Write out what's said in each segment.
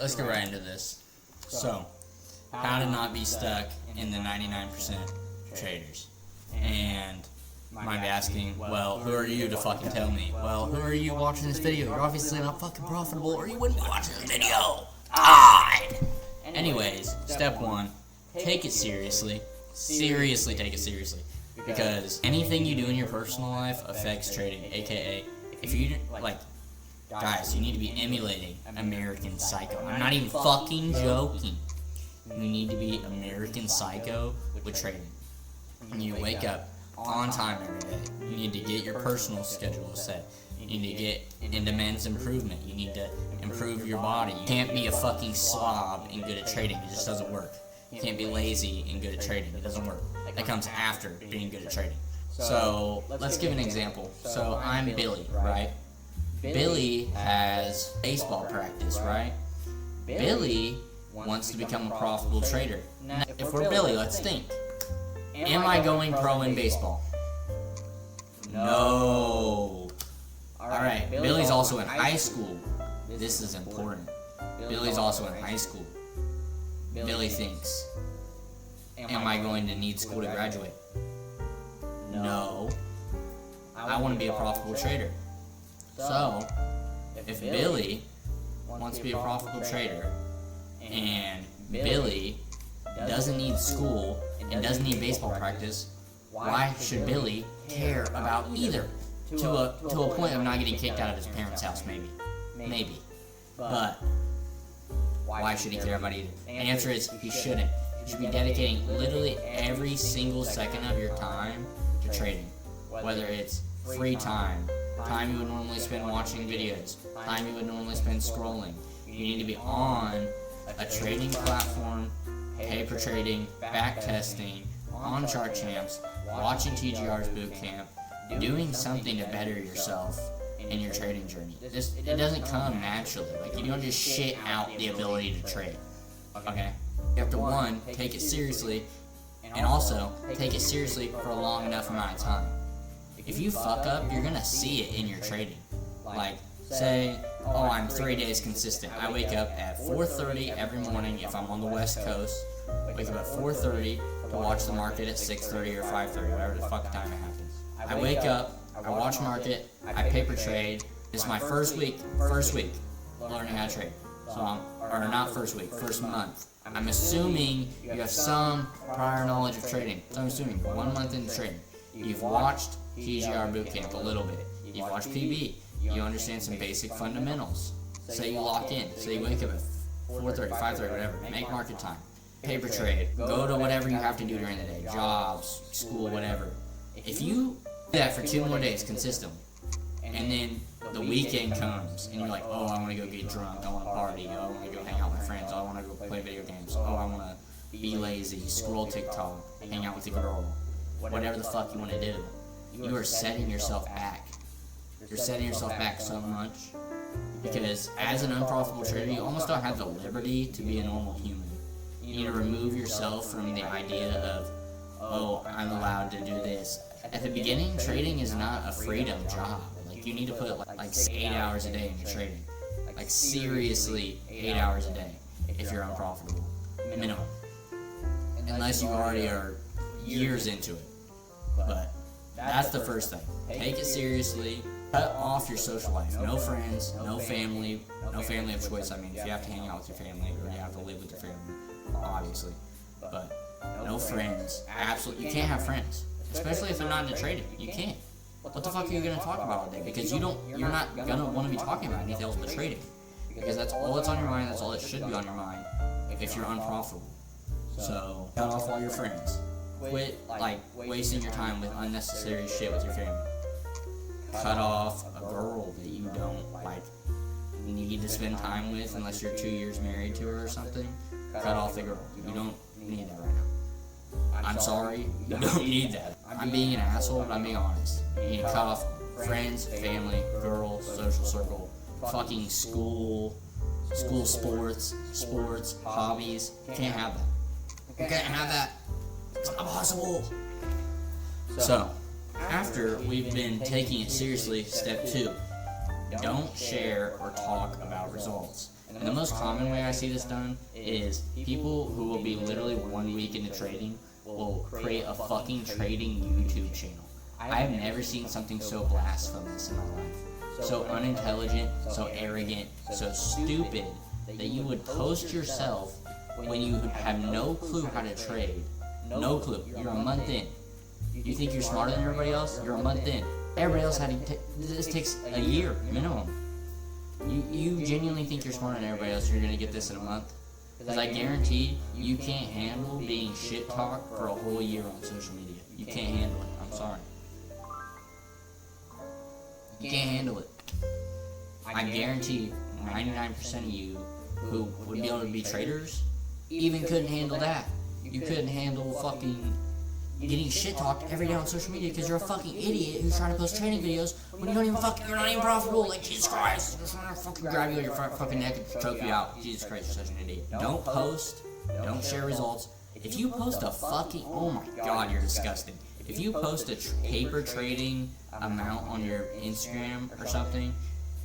let's get right into this. So, how to not be stuck in the 99% traders. And you might be asking, well, who are you to fucking tell me? Well, who are you watching this video? You're obviously not fucking profitable or you wouldn't be watching this video. God! Anyways, step one, take it seriously. Seriously take it seriously. Because anything you do in your personal life affects trading, aka, if you, guys, you need to be emulating American Psycho. I'm not even fucking joking. You need to be American Psycho with trading. You need to wake up on time every day. You need to get your personal schedule set. You need to get into men's improvement. You need to improve your body. You can't be a fucking slob and good at trading. It just doesn't work. You can't be lazy and good at trading. It doesn't work. That comes after being good at trading. So, let's give an example. So, I'm Billy, right? Billy has baseball practice, right? Billy wants to become a profitable trader. Now, if we're Billy, let's think. Am I going pro in baseball? No. Alright, Billy's also in high school. This is important. Billy's also in high school. Billy thinks, am I going to need school to graduate? No. I want to be a profitable trader. So, if Billy wants to be a profitable trader, and Billy doesn't need school and doesn't need baseball practice, why should Billy care about either? To a point of not getting kicked out of his parents' house, maybe. But why should he care about either? The answer is he shouldn't. You should be dedicating literally every single second of your time to trading. Whether it's free time, time you would normally spend watching videos, time you would normally spend scrolling. You need to be on a trading platform, paper trading, back testing, on chart champs, watching TGR's bootcamp, doing something to better yourself in your trading journey. It doesn't come naturally. You don't just shit out the ability to trade. Okay? You have to, one, take it seriously, and also take it seriously for a long enough amount of time. If you fuck up, you're gonna see it in your trading. Say, I'm 3 days consistent. I wake up at 4:30 every morning if I'm on the West Coast. Wake up at 4:30 to watch the market at 6:30 or 5:30, whatever the fuck time it happens. I wake up, I watch market, I paper trade. This is my first week learning how to trade. First month. I'm assuming you have some prior knowledge of trading. So I'm assuming 1 month into trading. You've watched TGR Bootcamp a little bit. You've watched PB. You understand some basic fundamentals. Say you lock in. Say you wake up at 4:30, 5:30, whatever. Make market time. Paper trade. Go to whatever you have to do during the day. Jobs, school, whatever. If you do that for 2 more days consistently, and then the weekend comes, and you're like, I want to go get drunk, I want to party, I want to go hang out with my friends, I want to go play video games, I want to be lazy, scroll TikTok, hang out with a girl, whatever the fuck you want to do, you are setting yourself back. You're setting yourself back so much, because as an unprofitable trader, you almost don't have the liberty to be a normal human. You need to remove yourself from the idea of, I'm allowed to do this. At the beginning, trading is not a freedom job. You need to put 8 hours a day into trading. Seriously, 8 hours a day if you're unprofitable. Minimum. Unless you already are years into it. But that's the first thing. Take it seriously. Cut off your social life. No friends, no family of choice. If you have to hang out with your family or you have to live with your family, obviously. But no friends. Absolutely. You can't have friends. Especially if they're not into trading. You can't. What the fuck are you going to talk about all day? Because you're not going to want to be talking about anything else but trading. Because that's all that's on your mind, that's all that should be on your mind if you're unprofitable. So, cut off all your friends. Quit, wasting your time with unnecessary shit with your family. Cut off a girl that you don't, need to spend time with unless you're 2 years married to her or something. Cut off the girl. You don't need that right now. I'm sorry, you don't need that. I'm being an asshole, but I'm being honest. You need to cut off friends, family, girls, social circle, fucking school sports, hobbies. You can't have that. You can't have that. It's not possible. So, after we've been taking it seriously, step 2. Don't share or talk about results. And the most common way I see this done is people who will be literally 1 week into trading will create a fucking trading YouTube channel. I have never seen something so blasphemous in my life. So unintelligent, so arrogant, so stupid that you would post yourself when you have no clue how to trade. No clue. You're a month in. You think you're smarter than everybody else? You're a month in. Everybody else this takes a year minimum. You genuinely think you're smarter than everybody else, you're gonna get this in a month? Because I guarantee you can't handle being shit talked for a whole year on social media. You can't handle it. I'm sorry. You can't handle it. I guarantee 99% of you who would be able to be traders even couldn't handle that. You couldn't handle fucking getting shit talked every day on social media because you're a fucking idiot who's trying to post training videos when you're not even profitable. Like, Jesus Christ, I'm just trying to fucking grab you on your fucking neck and choke you out. Jesus Christ, you're such an idiot. Don't post. Don't share results. If you post a fucking, oh my god, you're disgusting. If you post a paper trading amount on your Instagram or something,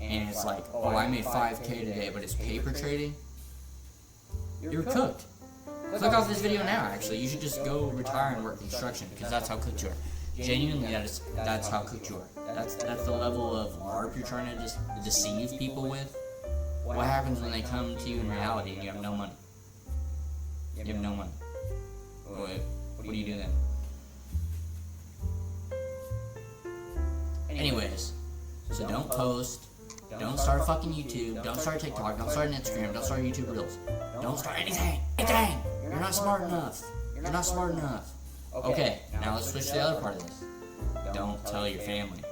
and it's like, oh, I made 5K today, but it's paper trading, you're cooked. Click off this video now, actually. You should just go retire and work construction, because that's how cooked you are. Genuinely, that's how cooked you are. That's the level of LARP you're trying to just deceive people with. What happens when they come to you in reality and you have no money? You have no money. What do you do then? Anyways, so don't post, don't start fucking YouTube, don't start TikTok, don't start an Instagram, don't start YouTube Reels, don't start anything. You're not smart enough. You're not smart enough. Okay, now let's switch to the other part of this. Don't tell your family,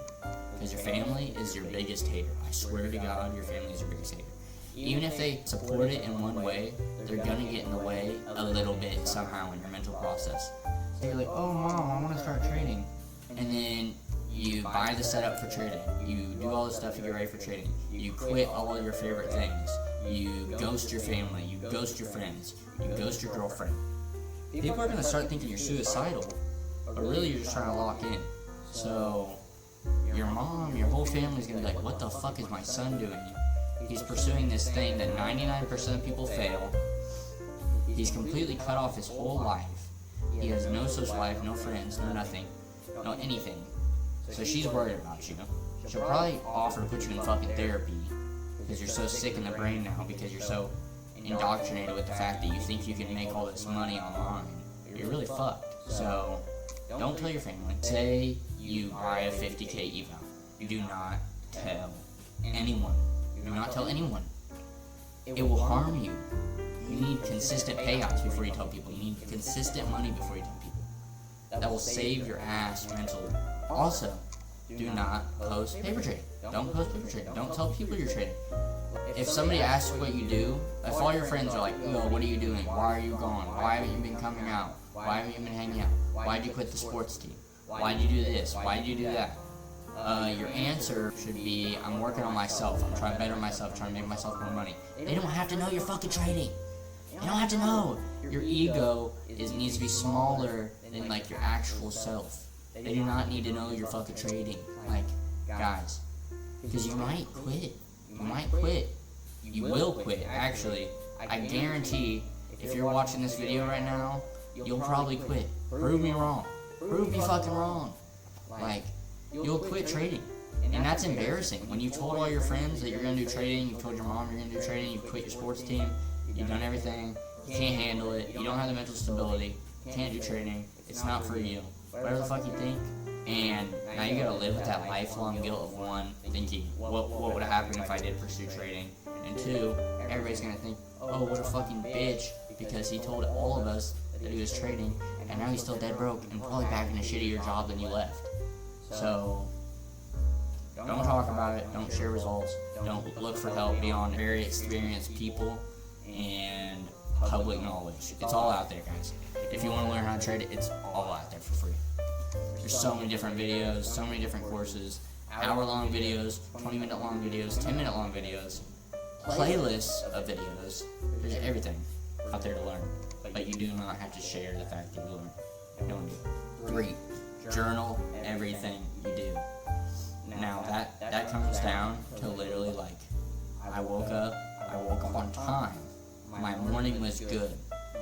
because your family is your biggest hater. I swear to God, your family is your biggest hater. Even if they support it in one way, they're gonna get in the way a little bit somehow in your mental process. So you're like, oh mom, I want to start trading, and then you buy the setup for trading, you do all the stuff to get ready for trading, you quit all of your favorite things, you ghost your family, you ghost your friends, you ghost your girlfriend. People are going to start thinking you're suicidal, but really you're just trying to lock in. So your mom, your whole family's going to be like, what the fuck is my son doing? He's pursuing this thing that 99% of people fail. He's completely cut off his whole life. He has no social life, no friends, no nothing, no anything. So she's worried about you. She'll probably offer to put you in fucking therapy because you're so sick in the brain now, because you're so indoctrinated with the fact that you think you can make all this money online. You're really fucked. So don't tell your family. Say you buy a 50K eval. Do not tell anyone. Do not tell anyone. It will harm you. You need consistent payouts before you tell people. You need consistent money before you tell people. That will save your ass mentally. Also, do not post paper trading. Don't post paper trading. Don't tell people you're trading. If somebody asks you what you do, if all your friends are like, oh, what are you doing? Why are you gone? Why haven't you been coming out? Why haven't you been hanging out? Why did you quit the sports team? Why did you do this? Why did you do that? Your answer should be, I'm working on myself. I'm trying to better myself, trying to make myself more money. They don't have to know you're fucking trading. They don't have to know. Your ego needs to be smaller than like your actual self. They do not need to know you're fucking trading. Like, guys, because you might quit. You might quit. You will quit, actually. I guarantee if you're watching this video right now, you'll probably quit. Prove me wrong. Prove me fucking wrong. Like, you'll quit trading. And that's embarrassing. When you told all your friends that you're going to do trading, you told your mom you're going to do trading, you quit your sports team, you've done everything, you can't handle it, you don't have the mental stability, you can't do trading, it's not for you. Whatever the fuck you think. And now you gotta live with that lifelong guilt of one, thinking, what would happen if I did pursue trading? And two, everybody's gonna think, oh, what a fucking bitch, because he told all of us that he was trading, and now he's still dead broke and probably back in a shittier job than you left. So, don't talk about it, don't share results, don't look for help beyond very experienced people and public knowledge. It's all out there, guys. If you want to learn how to trade it, it's all out there for free. There's so many different videos, so many different courses, hour-long videos, 20-minute long videos, 10-minute long videos, playlists of videos. There's everything out there to learn, but you do not have to share the fact that you learn. Don't do it. 3, journal everything you do. Now that comes down to literally like, I woke up, I woke up on time. My morning was good.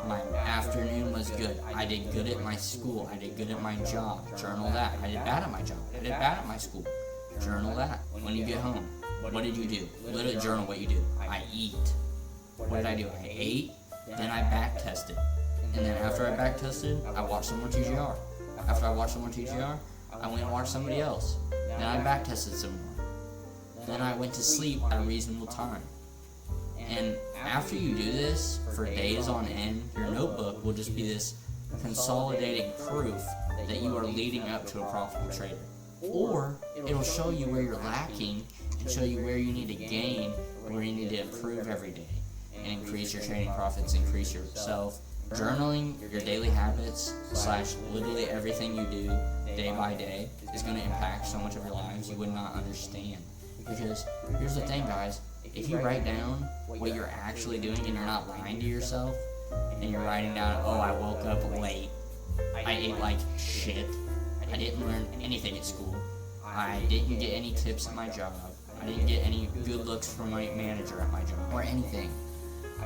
My afternoon was good. I did good at my school. I did good at my job. Journal that. I did bad at my job. I did bad at my school. Journal that. When you get home, what did you do? Literally journal what you do. I eat. What did I do? I ate. Then I back tested. And then after I back tested, I watched some more TGR. After I watched some more TGR, I went and watched somebody else. Then I back tested some more. Then I went to sleep at a reasonable time. And after you do this for days on end, your notebook will just be this consolidating proof that you are leading up to a profitable trader. Or it'll show you where you're lacking and show you where you need to gain, where you need to improve every day and increase your trading profits, increase yourself. Journaling your daily habits / literally everything you do day by day is going to impact so much of your lives you would not understand. Because here's the thing, guys. If you write down what you're actually doing and you're not lying to yourself, and you're writing down, oh, I woke up late, I ate like shit, I didn't learn anything at school, I didn't get any tips at my job, I didn't get any good looks from my manager at my job, or anything,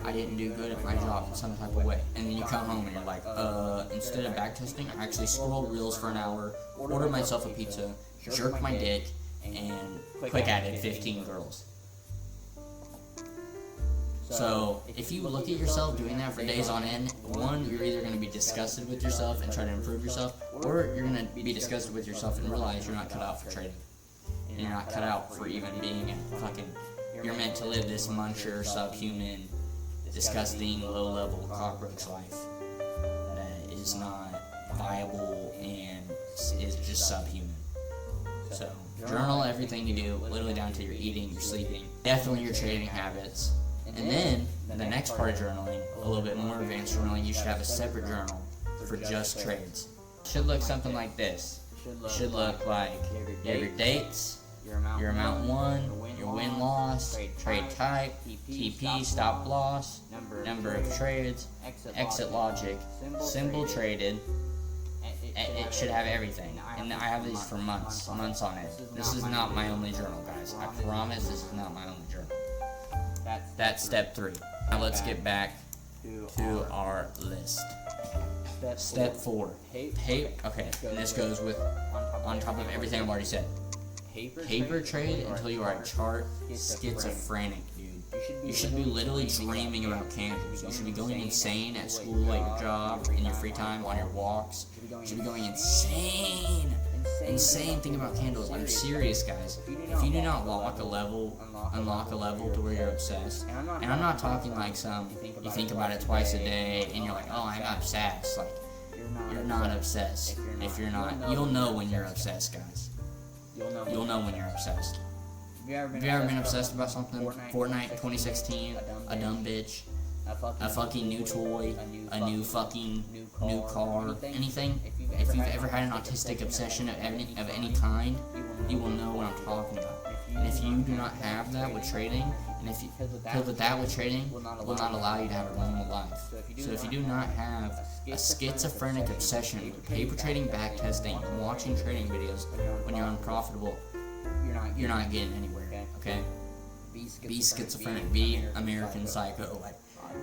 I didn't do good at my job in some type of way. And then you come home and you're like, instead of backtesting, I actually scrolled reels for an hour, ordered myself a pizza, jerked my dick, and quick added 15 girls. So, if you look at yourself doing that for days on end, one, you're either going to be disgusted with yourself and try to improve yourself, or you're going to be disgusted with yourself and realize you're not cut out for trading. And you're not cut out for even being a fucking, you're meant to live this muncher, subhuman, disgusting, low-level cockroach life that is not viable and is just subhuman. So, journal everything you do, literally down to your eating, your sleeping, definitely your trading habits. And then, the next part of journaling, a little bit more advanced journaling, you should have a separate journal for just trades. It should look something like this. It should look like you have your dates, your amount won, your win-loss, trade type, TP, stop loss, number of trades, exit logic, symbol traded. It should have everything. And I have these for months on end. This is not my only journal, guys. I promise this is not my only journal. That's step 3. Now let's get back to our list. Step 4. Okay, and this goes with, on top of everything I've already said. Paper trade until you are a chart schizophrenic, dude. You should be literally dreaming about candles. You should be going insane at school, at your job, in your free time, on your walks. You should be going insane thinking about candles. I'm serious, guys. If you do not unlock a level to where you're obsessed, and I'm not talking like you think about it twice a day and you're like, oh, I'm obsessed. Like, you're not obsessed. If you're not, you'll know when you're obsessed, guys. You'll know when you're obsessed. Have you ever been obsessed about something? Fortnite 2016, a dumb bitch, a fucking new toy, a new car, anything. If you've ever had an autistic obsession of any kind, you will know what I'm talking about. And if you do not have that with trading, and if you feel that with trading will not allow you to have a normal life. So if you do not have a schizophrenic obsession with paper trading, back testing, and watching trading videos when you're unprofitable, you're not getting anywhere, okay? Be schizophrenic, be American Psycho.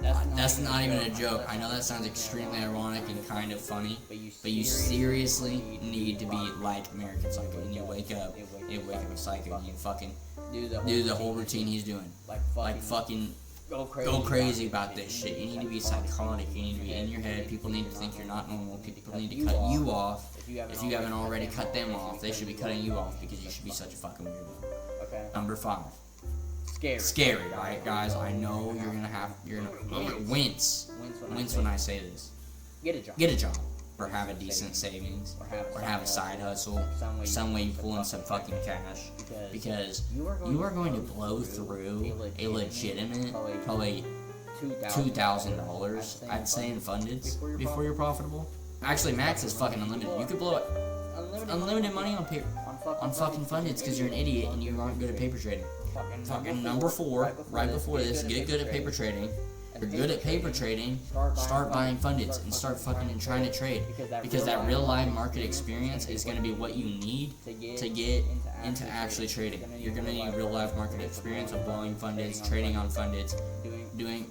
That's not even a joke. I know that sounds extremely ironic and kind of funny, but you seriously need to be like American Psycho. When you wake up a psycho and you fucking do the whole routine he's doing. Like fucking go crazy about this shit. You need to be psychotic. You need to be in your head. People need to think you're not normal. People need to cut you off. If you haven't already cut them off, they should be cutting you off because you should be such a fucking weirdo. Okay. Number 5. Scary, right, guys? I know you're gonna wince when I say this. Get a job, or have a decent savings, or have a side hustle, or some way you pull in some fucking cash, because you are going to blow through a legitimate, probably $2,000, I'd say, in fundeds before you're profitable. Actually, max is fucking unlimited. You could blow unlimited money on fucking fundeds because you're an idiot and you aren't good at paper trading. Fucking number 4, right before this, get good at paper trading, you're good at paper trading, start buying fundeds and start fucking trying to trade, because that real live market experience is going to be what you need to get into actually trading. You're going to need real live market experience of blowing fundeds, trading on fundeds, doing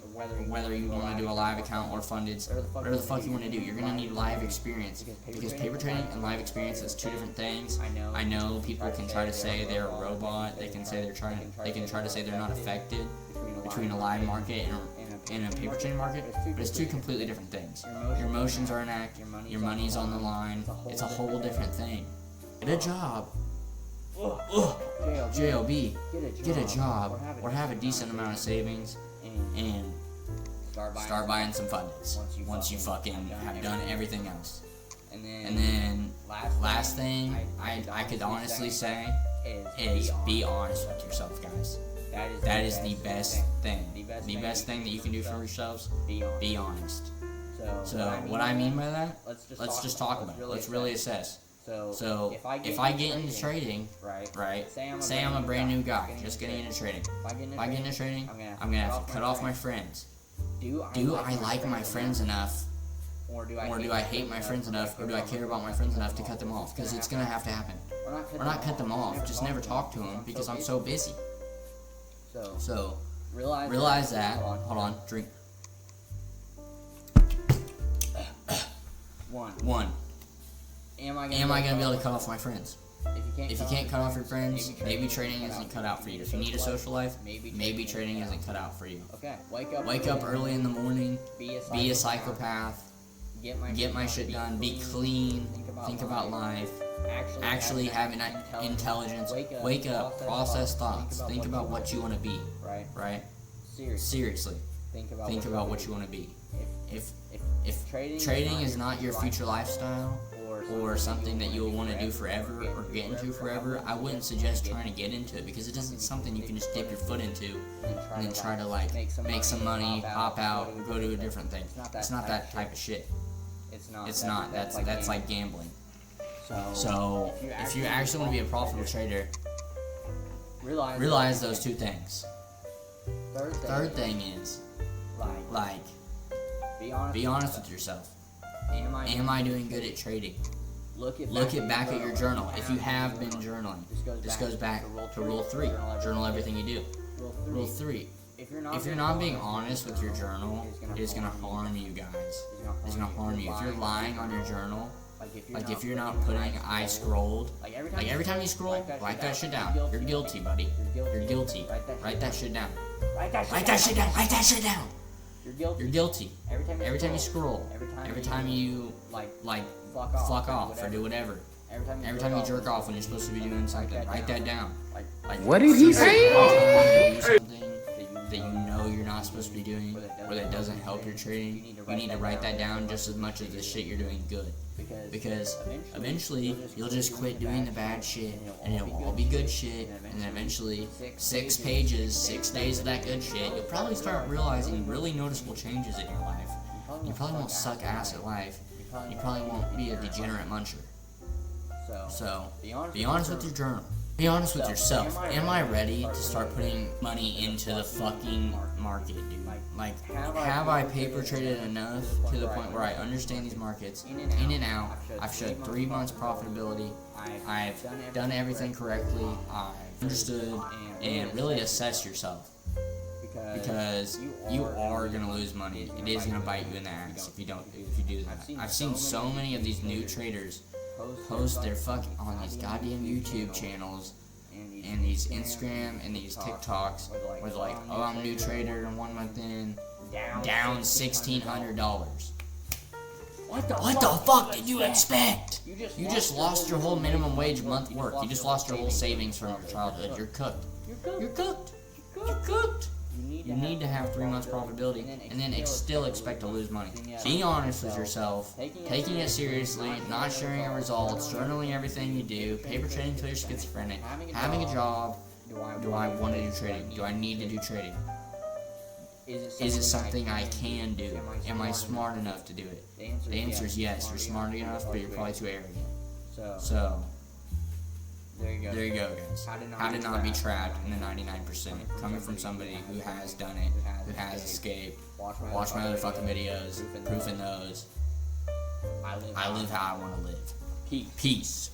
whether you want to do a live account or fundeds, whatever the fuck you want to do. You're going to need live experience, because paper trading and live experience is two different things. I know people can try to say they're a robot. They can try to say they're not affected between a live market and a paper trading market, but it's two completely different things. Your emotions are in act, your money's on the line. It's a whole different thing. Get a job. JOB, get a job or have a decent amount of savings and start buying some fundeds once you fucking have done everything else. And then last thing I could honestly say is be honest with yourself, guys. That is the best thing. The best thing that you can do for yourselves, be honest. So what I mean by that, let's just talk about it. Let's really assess. So if I get into trading, right, say I'm a brand new guy, just getting into trading. If I get into trading, I'm going to have to cut off my friends. Do I like my friends enough? Or do I hate my friends enough? Or do I care about my friends enough to cut them off? Because it's going to have to happen. Or not cut them off, just never talk to them because I'm so busy. So realize that. Hold on, drink. One. Am I gonna be able to cut off my friends? If you can't cut off your friends, maybe trading isn't cut out for you. If you need a social life, maybe trading isn't cut out for you. Wake up early in the morning, be a psychopath, get my shit done, be clean, think about life, actually have intelligence, wake up, process thoughts, think about what you want to be, right? Seriously, think about what you want to be. If trading is not your future lifestyle, or something that you'll want to do forever or get into forever, I wouldn't suggest trying to get into it, because it isn't something you can just dip your foot into and then try to like make some money, hop out, and go to a different thing. It's not that type of shit. It's not. That's like gambling. So if you actually want to be a profitable trader, realize those two things. Third thing is like be honest with yourself. Am I doing good at trading? Look back at your journal. If you have been journaling, this goes back to rule 3. Journal everything you do. Rule 3. If you're not being honest with your journal, it's going to harm you guys. It's going to harm you. If you're lying on your journal, like if you're not putting I scrolled, like every time you scroll, write that shit down. You're guilty, buddy. You're guilty. Write that shit down. Write that shit down. Write that shit down. You're guilty. Every time you scroll, every time you like fuck off or do whatever, every time you jerk off when you're supposed to be doing something, write that down. Like what did he say? Something that you know you're not supposed to be doing, or that doesn't help your trading, you need to write that down just as much as the shit you're doing good. Because eventually you'll just quit doing the bad shit and it'll all be good shit, and then eventually 6 pages, 6 days of that good shit, you'll probably start realizing really noticeable changes in your life. You probably won't suck ass at life. You probably won't be a degenerate muncher. So be honest with your journal. Be honest with yourself. Am I ready to start putting money into the fucking market, dude? Like, have I paper traded enough to the point where I understand these markets in and out? I've showed 3 months profitability. I've done everything correctly. I've understood, and really assess yourself. Because you are gonna lose money. It is gonna bite you in the ass if you do that. I've seen so many of these new traders post their fucking on these goddamn YouTube channels and these Instagram and these TikToks where they're like, oh, I'm a new trader and 1 month in, down $1,600. What the fuck did you expect? You just lost your whole minimum wage month work. You just lost your whole savings from your childhood. You're cooked. You're cooked. You're cooked. You need to have 3 months profitability and then still expect to lose money. Being honest with yourself, taking it seriously, not sharing your results, journaling everything you do, paper trading until you're schizophrenic, having a job. Do I want to do trading? Do I need to do trading? Is it something I can do? Am I smart enough to do it? The answer is yes. You're smart enough, but you're probably too arrogant. So There you go, guys. How to not be trapped in the 99%. Coming from somebody who has done it, who has escaped. Watch my other fucking videos, proofing those. I live how I want to live. Peace.